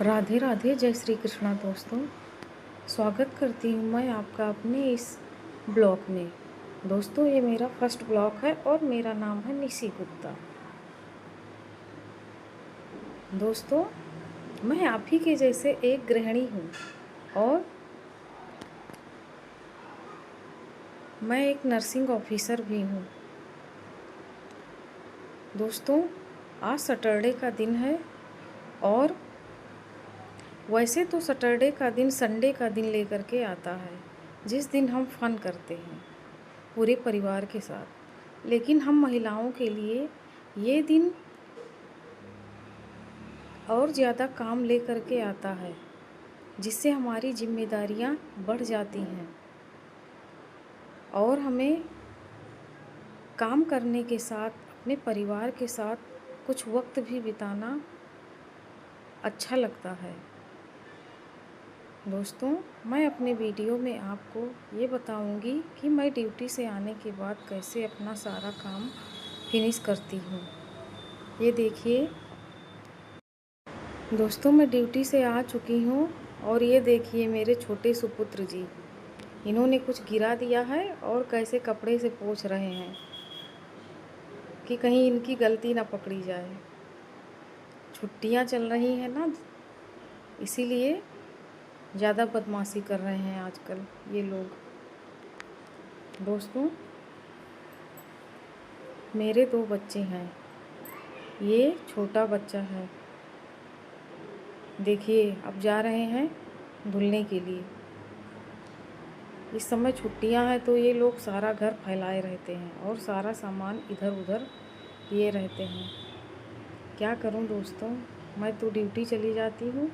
राधे राधे, जय श्री कृष्णा दोस्तों। स्वागत करती हूँ मैं आपका अपने इस ब्लॉग में। दोस्तों, ये मेरा फर्स्ट ब्लॉग है और मेरा नाम है निशी गुप्ता। दोस्तों, मैं आप ही के जैसे एक गृहिणी हूँ और मैं एक नर्सिंग ऑफिसर भी हूँ। दोस्तों, आज सैटरडे का दिन है और वैसे तो सैटरडे का दिन संडे का दिन लेकर के आता है, जिस दिन हम फन करते हैं पूरे परिवार के साथ। लेकिन हम महिलाओं के लिए ये दिन और ज़्यादा काम ले कर के आता है, जिससे हमारी जिम्मेदारियां बढ़ जाती हैं और हमें काम करने के साथ अपने परिवार के साथ कुछ वक्त भी बिताना अच्छा लगता है। दोस्तों, मैं अपने वीडियो में आपको ये बताऊंगी कि मैं ड्यूटी से आने के बाद कैसे अपना सारा काम फिनिश करती हूँ। ये देखिए दोस्तों, मैं ड्यूटी से आ चुकी हूँ और ये देखिए मेरे छोटे सुपुत्र जी, इन्होंने कुछ गिरा दिया है और कैसे कपड़े से पोंछ रहे हैं कि कहीं इनकी गलती ना पकड़ी जाए। छुट्टियाँ चल रही हैं ना, इसीलिए ज़्यादा बदमाशी कर रहे हैं आजकल ये लोग। दोस्तों, मेरे 2 बच्चे हैं। ये छोटा बच्चा है, देखिए अब जा रहे हैं धुलने के लिए। इस समय छुट्टियां हैं तो ये लोग सारा घर फैलाए रहते हैं और सारा सामान इधर उधर किए रहते हैं। क्या करूं दोस्तों, मैं तो ड्यूटी चली जाती हूँ,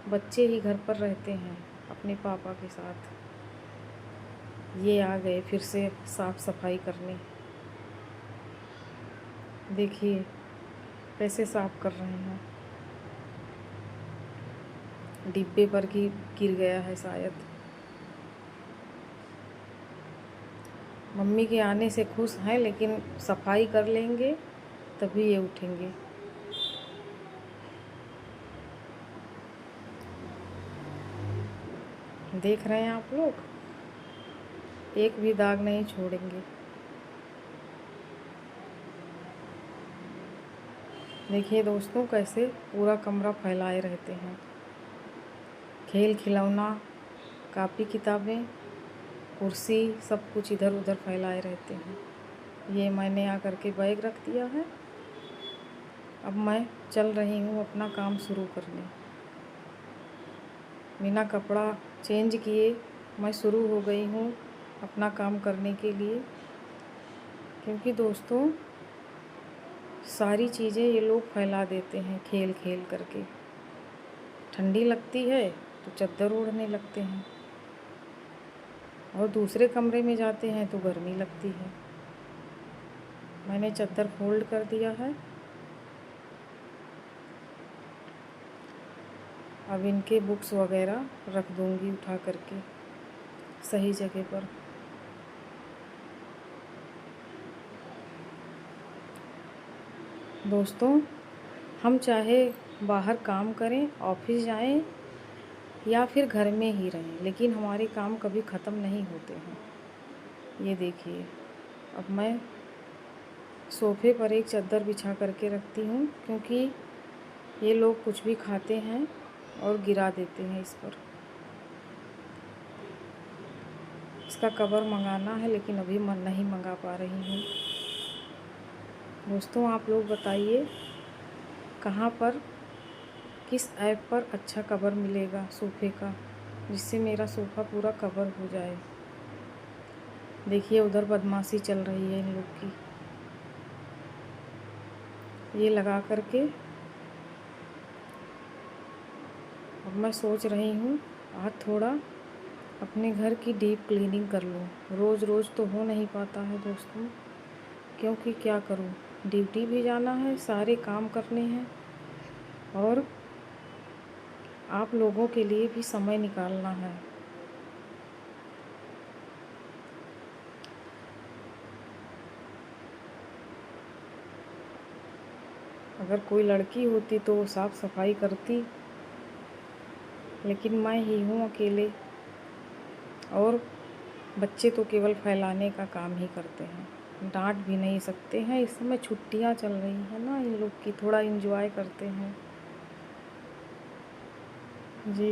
बच्चे ही घर पर रहते हैं अपने पापा के साथ। ये आ गए फिर से साफ़ सफाई करने। देखिए कैसे साफ़ कर रहे हैं। डिब्बे पर गिर गया है शायद। मम्मी के आने से खुश हैं, लेकिन सफाई कर लेंगे तभी ये उठेंगे। देख रहे हैं आप लोग, एक भी दाग नहीं छोड़ेंगे। देखिए दोस्तों, कैसे पूरा कमरा फैलाए रहते हैं। खेल खिलौना, कापी किताबें, कुर्सी, सब कुछ इधर उधर फैलाए रहते हैं। ये मैंने आकर के बैग रख दिया है। अब मैं चल रही हूँ अपना काम शुरू करने। बिना कपड़ा चेंज किए मैं शुरू हो गई हूँ अपना काम करने के लिए, क्योंकि दोस्तों सारी चीज़ें ये लोग फैला देते हैं खेल खेल करके। ठंडी लगती है तो चद्दर ओढ़ने लगते हैं और दूसरे कमरे में जाते हैं तो गर्मी लगती है। मैंने चद्दर फोल्ड कर दिया है। अब इनके बुक्स वगैरह रख दूँगी उठा करके सही जगह पर। दोस्तों, हम चाहे बाहर काम करें, ऑफिस जाएं या फिर घर में ही रहें, लेकिन हमारे काम कभी ख़त्म नहीं होते हैं। ये देखिए, अब मैं सोफ़े पर एक चादर बिछा करके रखती हूँ, क्योंकि ये लोग कुछ भी खाते हैं और गिरा देते हैं इस पर। इसका कवर मंगाना है, लेकिन अभी नहीं मंगा पा रही हूँ। दोस्तों, आप लोग बताइए कहाँ पर, किस ऐप पर अच्छा कवर मिलेगा सोफ़े का, जिससे मेरा सोफ़ा पूरा कवर हो जाए। देखिए उधर बदमाशी चल रही है इन लोग की। ये लगा करके अब मैं सोच रही हूँ आज थोड़ा अपने घर की डीप क्लीनिंग कर लूँ। रोज़ रोज़ तो हो नहीं पाता है दोस्तों, क्योंकि क्या करूँ, ड्यूटी भी जाना है, सारे काम करने हैं और आप लोगों के लिए भी समय निकालना है। अगर कोई लड़की होती तो वो साफ़ सफाई करती, लेकिन मैं ही हूँ अकेले, और बच्चे तो केवल फैलाने का काम ही करते हैं। डांट भी नहीं सकते हैं, इस समय छुट्टियाँ चल रही हैं ना इन लोग की, थोड़ा एंजॉय करते हैं जी।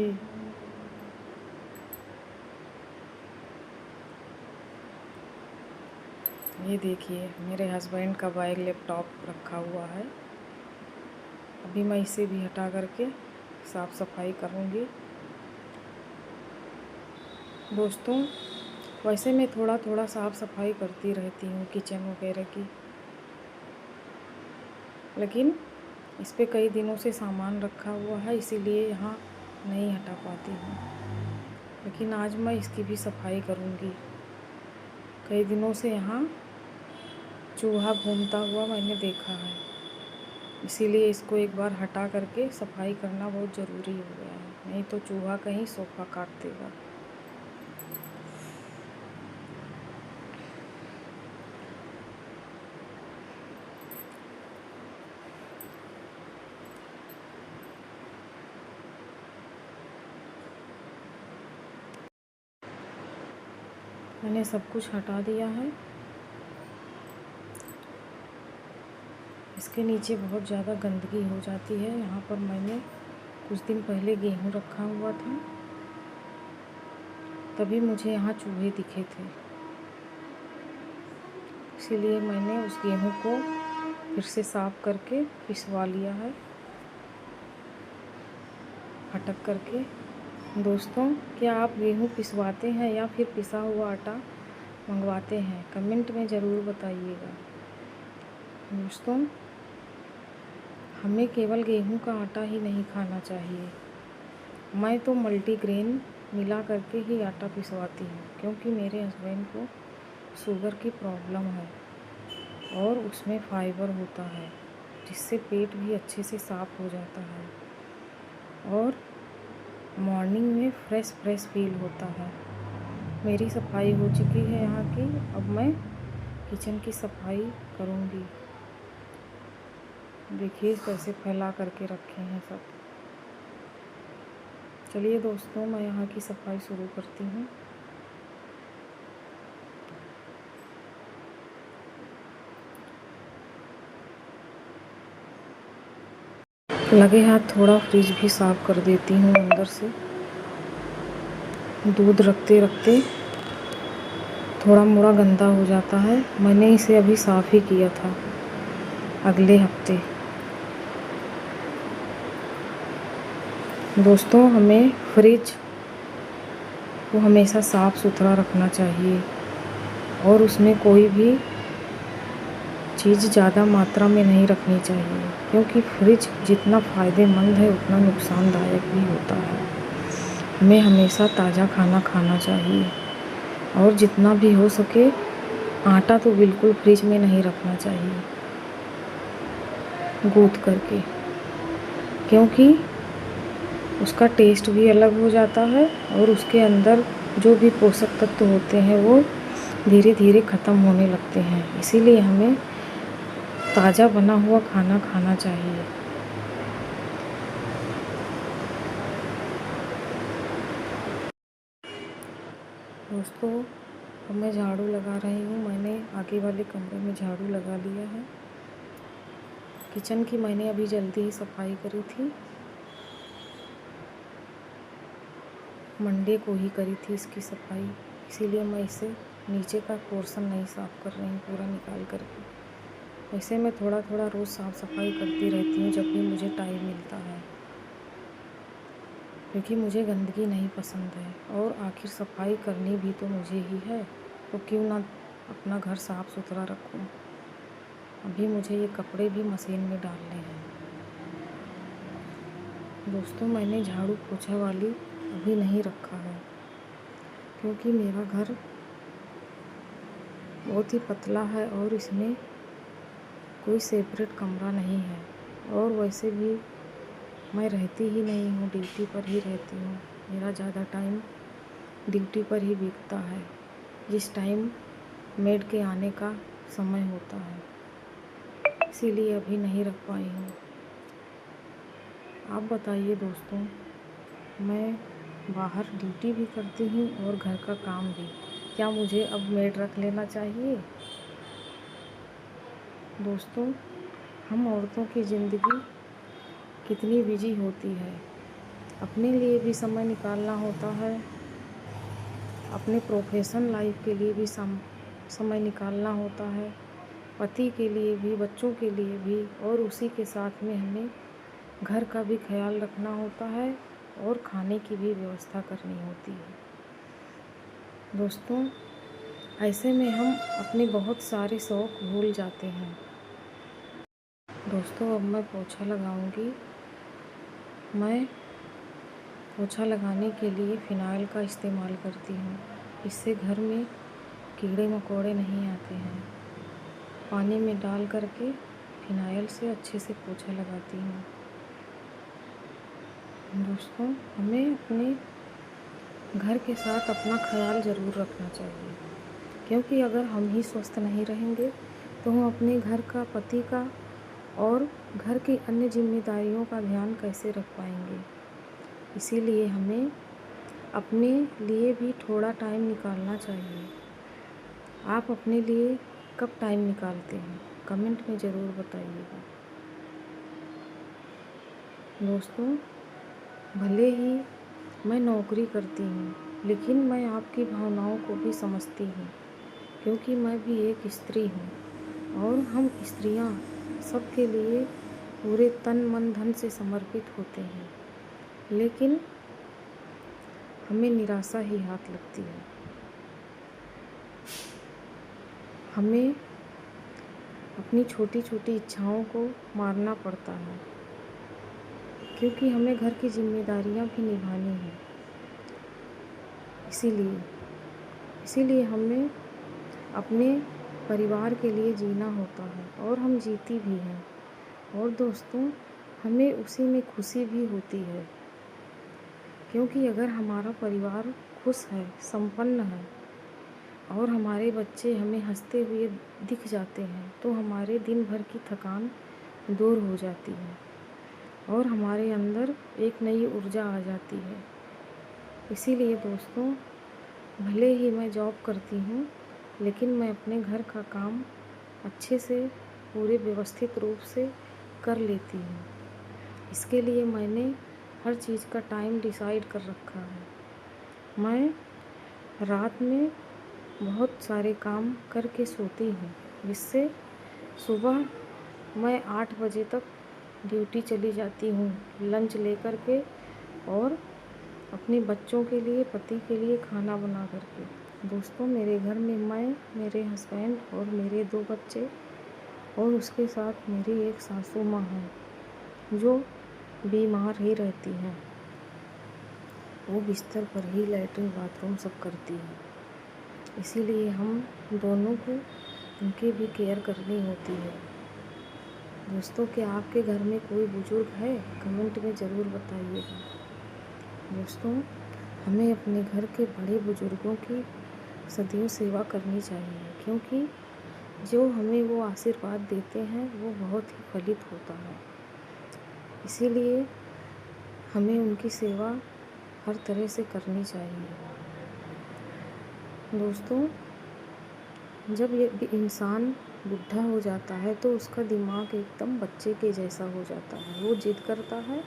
ये देखिए मेरे हस्बैंड का बैग लैपटॉप रखा हुआ है, अभी मैं इसे भी हटा करके साफ़ सफाई करूँगी। दोस्तों वैसे मैं थोड़ा थोड़ा साफ़ सफाई करती रहती हूँ किचन वगैरह की, लेकिन इस पे कई दिनों से सामान रखा हुआ है, इसीलिए यहाँ नहीं हटा पाती हूँ। लेकिन आज मैं इसकी भी सफाई करूँगी। कई दिनों से यहाँ चूहा घूमता हुआ मैंने देखा है, इसीलिए इसको एक बार हटा करके सफाई करना बहुत ज़रूरी हो गया है, नहीं तो चूहा कहीं सोफ़ा काट देगा। मैंने सब कुछ हटा दिया है। इसके नीचे बहुत ज़्यादा गंदगी हो जाती है। यहाँ पर मैंने कुछ दिन पहले गेहूँ रखा हुआ था, तभी मुझे यहाँ चूहे दिखे थे, इसीलिए मैंने उस गेहूँ को फिर से साफ़ करके पिसवा लिया है फटक करके। दोस्तों क्या आप गेहूँ पिसवाते हैं या फिर पिसा हुआ आटा मंगवाते हैं? कमेंट में ज़रूर बताइएगा। दोस्तों हमें केवल गेहूं का आटा ही नहीं खाना चाहिए। मैं तो मल्टीग्रेन मिला करके ही आटा पिसवाती हूँ, क्योंकि मेरे हस्बैंड को शुगर की प्रॉब्लम है और उसमें फाइबर होता है, जिससे पेट भी अच्छे से साफ़ हो जाता है और मॉर्निंग में फ्रेश फील होता है। मेरी सफाई हो चुकी है यहाँ की, अब मैं किचन की सफाई करूँगी। देखिए कैसे फैला करके रखे हैं सब। चलिए दोस्तों मैं यहाँ की सफाई शुरू करती हूँ। लगे हाथ थोड़ा फ्रिज भी साफ़ कर देती हूँ अंदर से। दूध रखते रखते थोड़ा मोड़ा गंदा हो जाता है। मैंने इसे अभी साफ़ ही किया था अगले हफ्ते। दोस्तों हमें फ्रिज को हमेशा साफ़ सुथरा रखना चाहिए और उसमें कोई भी चीज़ ज़्यादा मात्रा में नहीं रखनी चाहिए, क्योंकि फ्रिज जितना फ़ायदेमंद है उतना नुकसानदायक भी होता है। हमें हमेशा ताज़ा खाना खाना चाहिए और जितना भी हो सके आटा तो बिल्कुल फ्रिज में नहीं रखना चाहिए गूँथ करके, क्योंकि उसका टेस्ट भी अलग हो जाता है और उसके अंदर जो भी पोषक तत्व होते हैं वो धीरे धीरे ख़त्म होने लगते हैं। इसीलिए हमें ताज़ा बना हुआ खाना खाना चाहिए। दोस्तों अब मैं झाड़ू लगा रही हूँ। मैंने आगे वाले कमरे में झाड़ू लगा लिया है। किचन की मैंने अभी जल्दी ही सफाई करी थी, मंडे को ही करी थी इसकी सफाई, इसीलिए मैं इसे नीचे का पोर्शन नहीं साफ़ कर रही हूँ पूरा निकाल करके। वैसे मैं थोड़ा थोड़ा रोज़ साफ़ सफाई करती रहती हूँ जब भी मुझे टाइम मिलता है, क्योंकि मुझे गंदगी नहीं पसंद है और आखिर सफाई करनी भी तो मुझे ही है, तो क्यों ना अपना घर साफ़ सुथरा रखूँ। अभी मुझे ये कपड़े भी मशीन में डालने हैं। दोस्तों मैंने झाड़ू पोछा वाली अभी नहीं रखा है, क्योंकि मेरा घर बहुत ही पतला है और इसमें कोई सेपरेट कमरा नहीं है, और वैसे भी मैं रहती ही नहीं हूँ, ड्यूटी पर ही रहती हूँ। मेरा ज़्यादा टाइम ड्यूटी पर ही बीतता है, जिस टाइम मेड के आने का समय होता है, इसीलिए अभी नहीं रख पाई हूँ। आप बताइए दोस्तों, मैं बाहर ड्यूटी भी करती हूँ और घर का काम भी। क्या मुझे अब मेड रख लेना चाहिए? दोस्तों, हम औरतों की ज़िंदगी कितनी बिजी होती है। अपने लिए भी समय निकालना होता है, अपने प्रोफेशन लाइफ के लिए भी समय निकालना होता है, पति के लिए भी, बच्चों के लिए भी, और उसी के साथ में हमें घर का भी ख्याल रखना होता है और खाने की भी व्यवस्था करनी होती है। दोस्तों, ऐसे में हम अपने बहुत सारे शौक़ भूल जाते हैं। दोस्तों, अब मैं पोछा लगाऊंगी। मैं पोछा लगाने के लिए फ़िनाइल का इस्तेमाल करती हूँ। इससे घर में कीड़े मकोड़े नहीं आते हैं। पानी में डाल करके फ़िनाइल से अच्छे से पोछा लगाती हूँ। दोस्तों, हमें अपने घर के साथ अपना ख्याल ज़रूर रखना चाहिए, क्योंकि अगर हम ही स्वस्थ नहीं रहेंगे तो हम अपने घर का, पति का और घर की अन्य जिम्मेदारियों का ध्यान कैसे रख पाएंगे। इसीलिए हमें अपने लिए भी थोड़ा टाइम निकालना चाहिए। आप अपने लिए कब टाइम निकालते हैं? कमेंट में ज़रूर बताइएगा। दोस्तों, भले ही मैं नौकरी करती हूँ, लेकिन मैं आपकी भावनाओं को भी समझती हूँ, क्योंकि मैं भी एक स्त्री हूँ और हम स्त्रियाँ सबके लिए पूरे तन मन धन से समर्पित होते हैं, लेकिन हमें निराशा ही हाथ लगती है। हमें अपनी छोटी छोटी इच्छाओं को मारना पड़ता है, क्योंकि हमें घर की जिम्मेदारियां भी निभानी है। इसीलिए हमें अपने परिवार के लिए जीना होता है और हम जीती भी हैं। और दोस्तों, हमें उसी में खुशी भी होती है, क्योंकि अगर हमारा परिवार खुश है, संपन्न है और हमारे बच्चे हमें हंसते हुए दिख जाते हैं, तो हमारे दिन भर की थकान दूर हो जाती है और हमारे अंदर एक नई ऊर्जा आ जाती है। इसीलिए दोस्तों, भले ही मैं जॉब करती हूँ, लेकिन मैं अपने घर का काम अच्छे से, पूरे व्यवस्थित रूप से कर लेती हूँ। इसके लिए मैंने हर चीज़ का टाइम डिसाइड कर रखा है। मैं रात में बहुत सारे काम करके सोती हूँ, जिससे सुबह मैं 8 बजे तक ड्यूटी चली जाती हूँ लंच लेकर के, और अपने बच्चों के लिए, पति के लिए खाना बना करके। दोस्तों, मेरे घर में मैं, मेरे हस्बैंड और मेरे 2 बच्चे और उसके साथ मेरी एक सासू माँ है, जो बीमार ही रहती हैं। वो बिस्तर पर ही लैट्रिन बाथरूम सब करती है। इसीलिए हम दोनों को उनकी भी केयर करनी होती है। दोस्तों, क्या आपके घर में कोई बुजुर्ग है? कमेंट में ज़रूर बताइएगा। दोस्तों, हमें अपने घर के बड़े बुजुर्गों की सदैव सेवा करनी चाहिए, क्योंकि जो हमें वो आशीर्वाद देते हैं वो बहुत ही फलित होता है। इसीलिए हमें उनकी सेवा हर तरह से करनी चाहिए। दोस्तों, जब ये इंसान बुढ़ा हो जाता है तो उसका दिमाग एकदम बच्चे के जैसा हो जाता है। वो जिद करता है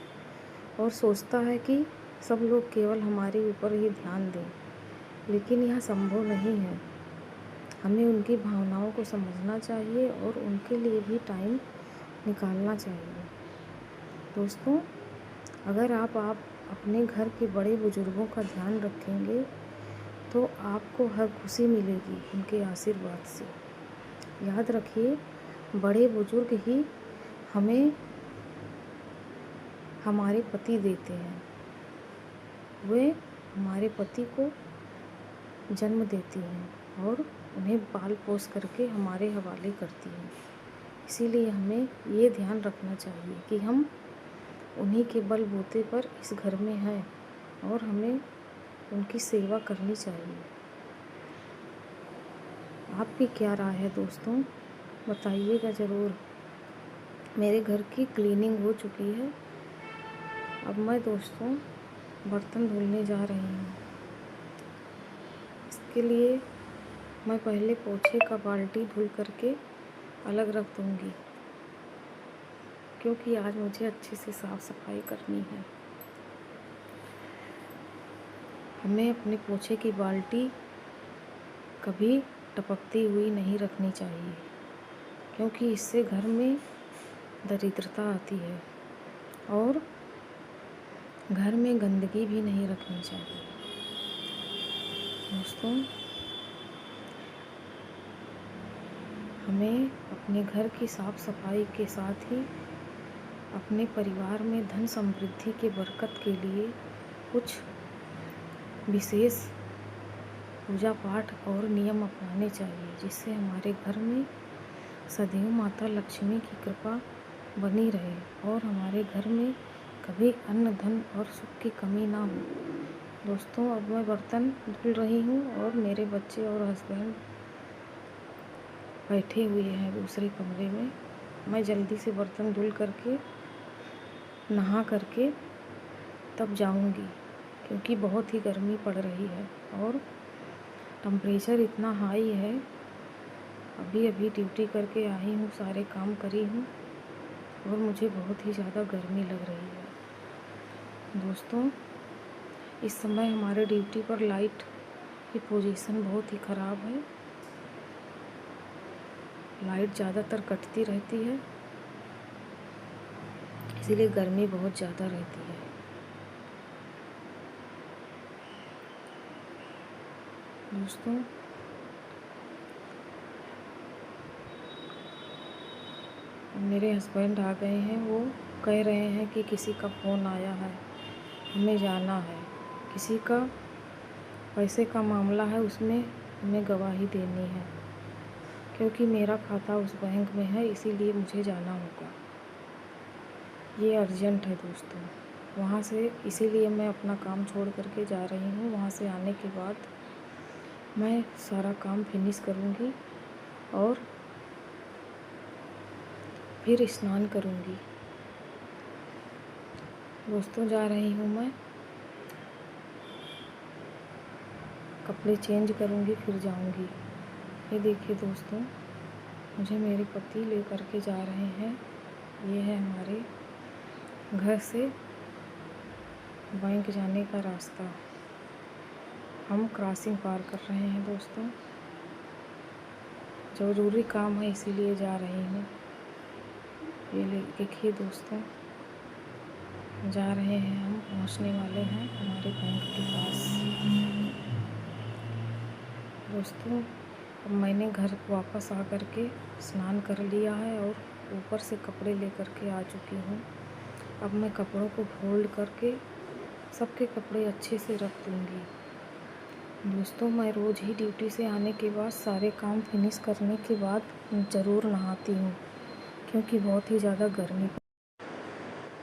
और सोचता है कि सब लोग केवल हमारे ऊपर ही ध्यान दें, लेकिन यह संभव नहीं है। हमें उनकी भावनाओं को समझना चाहिए और उनके लिए भी टाइम निकालना चाहिए। दोस्तों, अगर आप अपने घर के बड़े बुजुर्गों का ध्यान रखेंगे तो आपको हर खुशी मिलेगी उनके आशीर्वाद से। याद रखिए, बड़े बुजुर्ग ही हमें हमारे पति देते हैं। वे हमारे पति को जन्म देती हैं और उन्हें पाल पोस करके हमारे हवाले करती हैं। इसीलिए हमें ये ध्यान रखना चाहिए कि हम उन्हीं के बलबूते पर इस घर में हैं और हमें उनकी सेवा करनी चाहिए। आपकी क्या राय है दोस्तों? बताइएगा ज़रूर। मेरे घर की क्लीनिंग हो चुकी है। अब मैं दोस्तों बर्तन धुलने जा रही हूँ। इसके लिए मैं पहले पोछे का बाल्टी धुल करके अलग रख दूँगी, क्योंकि आज मुझे अच्छे से साफ़ सफाई करनी है। हमें अपने पोछे की बाल्टी कभी टपकती हुई नहीं रखनी चाहिए, क्योंकि इससे घर में दरिद्रता आती है और घर में गंदगी भी नहीं रखनी चाहिए। दोस्तों, हमें अपने घर की साफ़ सफाई के साथ ही अपने परिवार में धन समृद्धि के बरकत के लिए कुछ विशेष पूजा पाठ और नियम अपनाने चाहिए, जिससे हमारे घर में सदैव माता लक्ष्मी की कृपा बनी रहे और हमारे घर में कभी अन्न धन और सुख की कमी ना हो। दोस्तों, अब मैं बर्तन धुल रही हूँ और मेरे बच्चे और हस्बैंड बैठे हुए हैं दूसरे कमरे में। मैं जल्दी से बर्तन धुल करके नहा करके तब जाऊँगी, क्योंकि बहुत ही गर्मी पड़ रही है और टेम्परेचर इतना हाई है। अभी अभी ड्यूटी करके आई हूँ, सारे काम करी हूँ और मुझे बहुत ही ज़्यादा गर्मी लग रही है। दोस्तों, इस समय हमारे ड्यूटी पर लाइट की पोजीशन बहुत ही ख़राब है। लाइट ज़्यादातर कटती रहती है, इसीलिए गर्मी बहुत ज़्यादा रहती है। दोस्तों, मेरे हस्बैंड आ गए हैं। वो कह रहे हैं कि किसी का फ़ोन आया है, हमें जाना है। किसी का पैसे का मामला है, उसमें हमें गवाही देनी है, क्योंकि मेरा खाता उस बैंक में है, इसीलिए मुझे जाना होगा। ये अर्जेंट है दोस्तों, वहाँ से इसीलिए मैं अपना काम छोड़ करके जा रही हूँ। वहाँ से आने के बाद मैं सारा काम फिनिश करूँगी और फिर स्नान करूँगी। दोस्तों, जा रही हूँ मैं, कपड़े चेंज करूँगी फिर जाऊँगी। ये देखिए दोस्तों, मुझे मेरे पति ले करके जा रहे हैं। ये है हमारे घर से बैंक जाने का रास्ता। हम क्रॉसिंग पार कर रहे हैं दोस्तों। ज़रूरी काम है, इसीलिए जा रही हूँ। ये देखिए दोस्तों, जा रहे हैं हम, पहुँचने वाले हैं हमारे बैंक के पास। दोस्तों, अब मैंने घर वापस आ कर के स्नान कर लिया है और ऊपर से कपड़े लेकर के आ चुकी हूँ। अब मैं कपड़ों को फोल्ड करके सबके कपड़े अच्छे से रख दूँगी। दोस्तों, मैं रोज़ ही ड्यूटी से आने के बाद सारे काम फिनिश करने के बाद ज़रूर नहाती हूँ, क्योंकि बहुत ही ज़्यादा गर्मी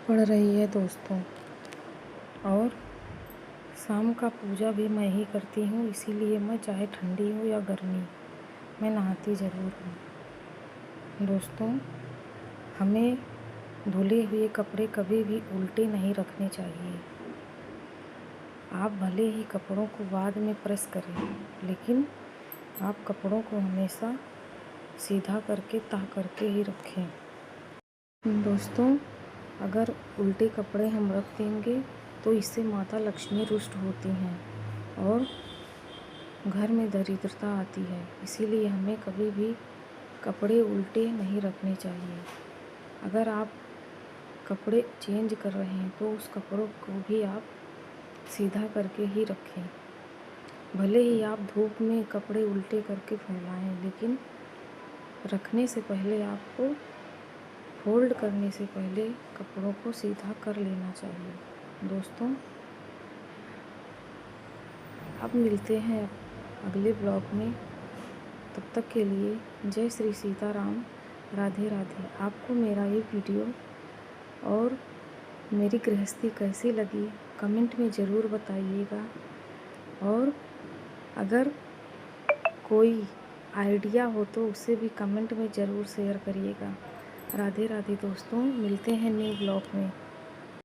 पड़ रही है दोस्तों। और शाम का पूजा भी मैं ही करती हूँ, इसीलिए मैं चाहे ठंडी हो या गर्मी, मैं नहाती ज़रूर हूँ। दोस्तों, हमें धुले हुए कपड़े कभी भी उल्टे नहीं रखने चाहिए। आप भले ही कपड़ों को बाद में प्रेस करें, लेकिन आप कपड़ों को हमेशा सीधा करके तह करके ही रखें। दोस्तों, अगर उल्टे कपड़े हम रख देंगे तो इससे माता लक्ष्मी रुष्ट होती हैं और घर में दरिद्रता आती है। इसीलिए हमें कभी भी कपड़े उल्टे नहीं रखने चाहिए। अगर आप कपड़े चेंज कर रहे हैं तो उस कपड़ों को भी आप सीधा करके ही रखें। भले ही आप धूप में कपड़े उल्टे करके फैलाएं, लेकिन रखने से पहले आपको फोल्ड करने से पहले कपड़ों को सीधा कर लेना चाहिए। दोस्तों, अब मिलते हैं अगले ब्लॉग में। तब तक के लिए जय श्री सीताराम, राधे राधे। आपको मेरा ये वीडियो और मेरी गृहस्थी कैसी लगी कमेंट में ज़रूर बताइएगा, और अगर कोई आइडिया हो तो उसे भी कमेंट में ज़रूर शेयर करिएगा। राधे राधे दोस्तों, मिलते हैं न्यू ब्लॉग में।